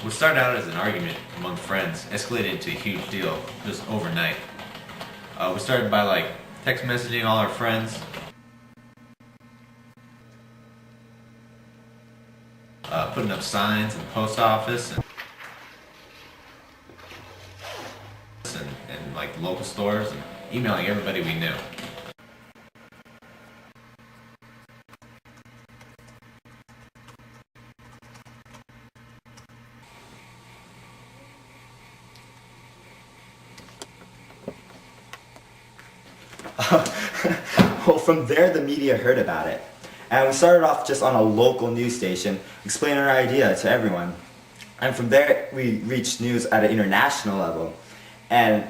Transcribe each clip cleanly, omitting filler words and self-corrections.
What started out as an argument among friends escalated into a huge deal just overnight. We started by like text messaging all our friends, putting up signs in the post office and like local stores, and emailing everybody we knew. Well, from there the media heard about it. And we started off just on a local news station, explaining our idea to everyone. And from there we reached news at an international level. And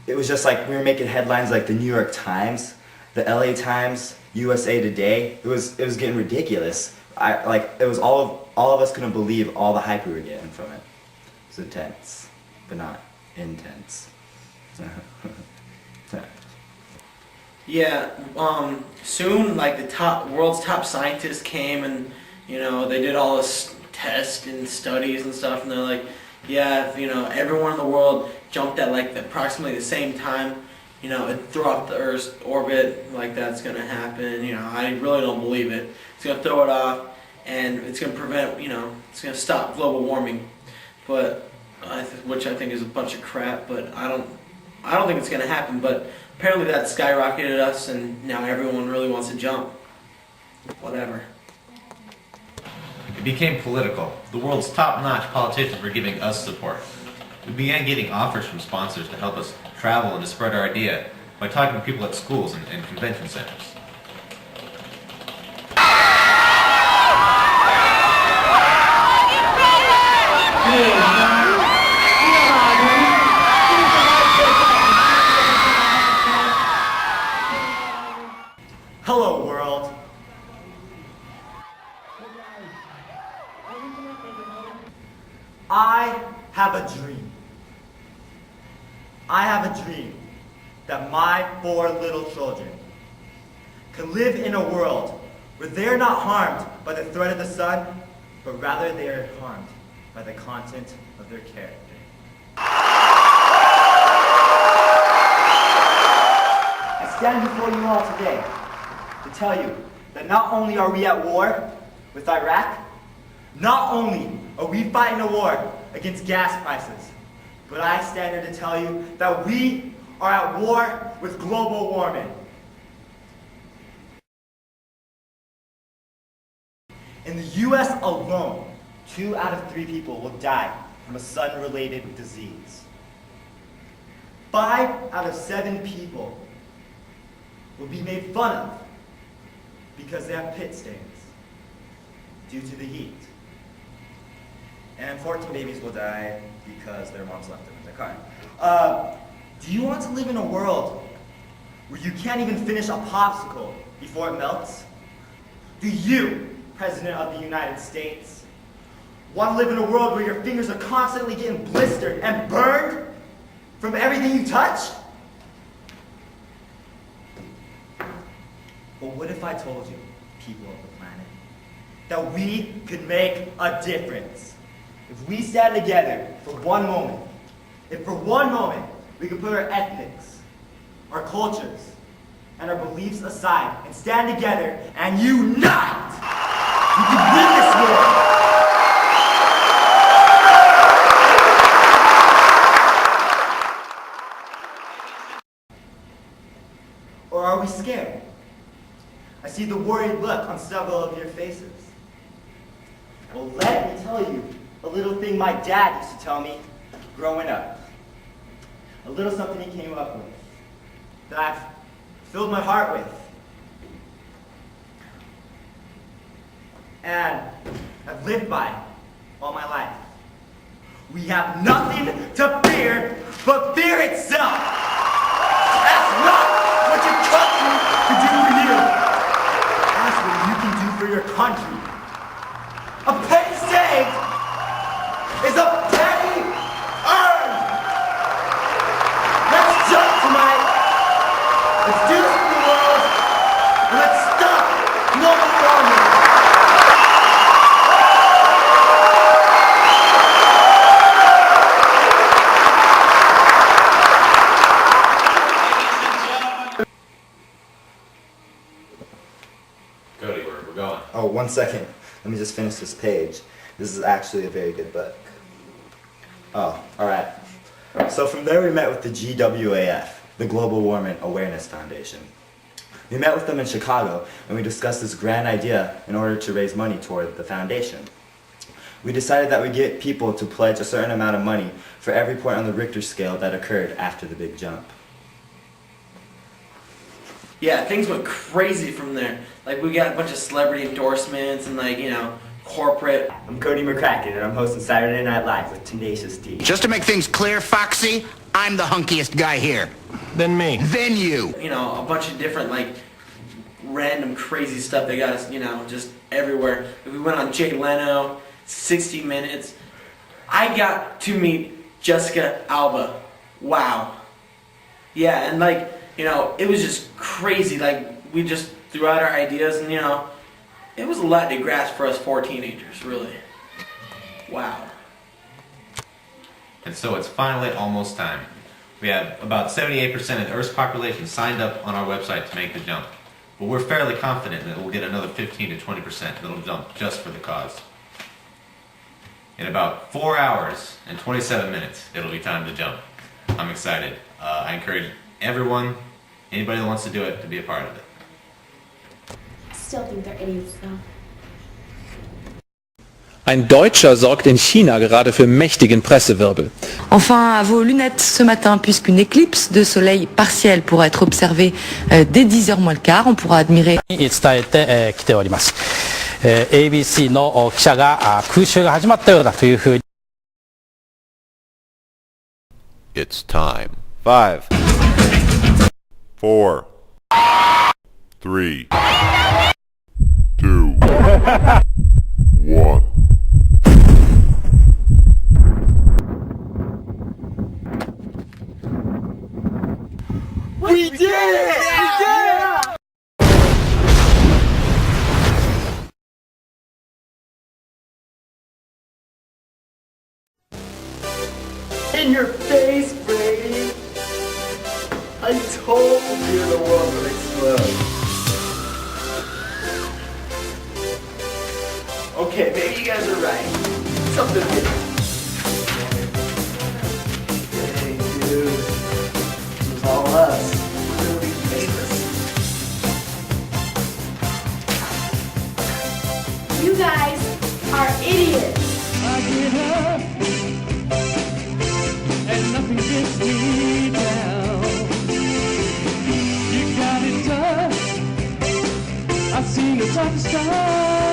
it was just like we were making headlines like the New York Times, the LA Times, USA Today. It was getting ridiculous. It was all of us couldn't believe all the hype we were getting from it. It was intense, but not intense. Yeah, soon like the world's top scientists came, and they did all this tests and studies and stuff, and they're like, yeah, if everyone in the world jumped at like approximately the same time, it threw off the Earth's orbit, like that's gonna happen. I really don't believe it. It's gonna throw it off, and it's gonna prevent, it's gonna stop global warming, but which I think is a bunch of crap. But I don't think it's gonna happen. But apparently that skyrocketed us, and now everyone really wants to jump. Whatever. It became political. The world's top-notch politicians were giving us support. We began getting offers from sponsors to help us travel and to spread our idea by talking to people at schools and convention centers. Hello, world. I have a dream. I have a dream that my 4 little children can live in a world where they're not harmed by the threat of the sun, but rather they are harmed by the content of their character. I stand before you all today to tell you that not only are we at war with Iraq, not only are we fighting a war against gas prices, but I stand here to tell you that we are at war with global warming. In the US alone, 2 out of 3 people will die from a sun-related disease. 5 out of 7 people will be made fun of because they have pit stains due to the heat. And 14 babies will die because their moms left them in their car. Do you want to live in a world where you can't even finish a popsicle before it melts? Do you, President of the United States, want to live in a world where your fingers are constantly getting blistered and burned from everything you touch? But what if I told you, people of the planet, that we could make a difference? If we stand together for one moment, if for one moment we could put our ethnics, our cultures, and our beliefs aside and stand together and unite, we can win this war. Or are we scared? I see the worried look on several of your faces. Well, let me tell you a little thing my dad used to tell me growing up. A little something he came up with that I've filled my heart with. And I've lived by all my life. We have nothing to fear but fear itself. That's not what your country can do for you. That's what you can do for your country. A penny saved is a penny earned. Let's jump tonight. Let's do this for the world. And let's stop global warming. Cody, we're going. Oh, 1 second. Let me just finish this page. This is actually a very good book. Oh, alright. So from there we met with the GWAF, the Global Warming Awareness Foundation. We met with them in Chicago and we discussed this grand idea in order to raise money toward the foundation. We decided that we'd get people to pledge a certain amount of money for every point on the Richter scale that occurred after the big jump. Yeah, things went crazy from there. Like, we got a bunch of celebrity endorsements and, like, you know, corporate. I'm Cody McCracken and I'm hosting Saturday Night Live with Tenacious D. Just to make things clear, Foxy, I'm the hunkiest guy here. Then me. Then you. You know, a bunch of different, like, random crazy stuff that got us, you know, just everywhere. We went on Jay Leno, 60 Minutes. I got to meet Jessica Alba. Wow. Yeah, and, like, you know, it was just crazy. Like, we just threw out our ideas and, you know, it was a lot to grasp for us 4 teenagers, really. Wow. And so it's finally almost time. We have about 78% of the Earth's population signed up on our website to make the jump. But we're fairly confident that we'll get another 15 to 20% that'll jump just for the cause. In about 4 hours and 27 minutes, it'll be time to jump. I'm excited. I encourage everyone, anybody that wants to do it, to be a part of it. Still think they're idiots though. Ein Deutscher sorgt in China gerade für mächtigen Pressewirbel. Enfin, à vos lunettes ce matin, puisqu'une éclipse de soleil partielle pourra être observée dès 10h moins le quart, on pourra admirer. 伝えてきております。ABC の記者が空襲が始まったようだというふうに。It's time. 5, 4, 3, 2, 1. We did it! We did it! In your face, Brady! I told you the world would explode. Okay, maybe you guys are right. Something different. Hey, dude. This was all us. We're gonna be famous. You guys are idiots. I get up and nothing gets me down. You got it tough. I've seen the toughest times.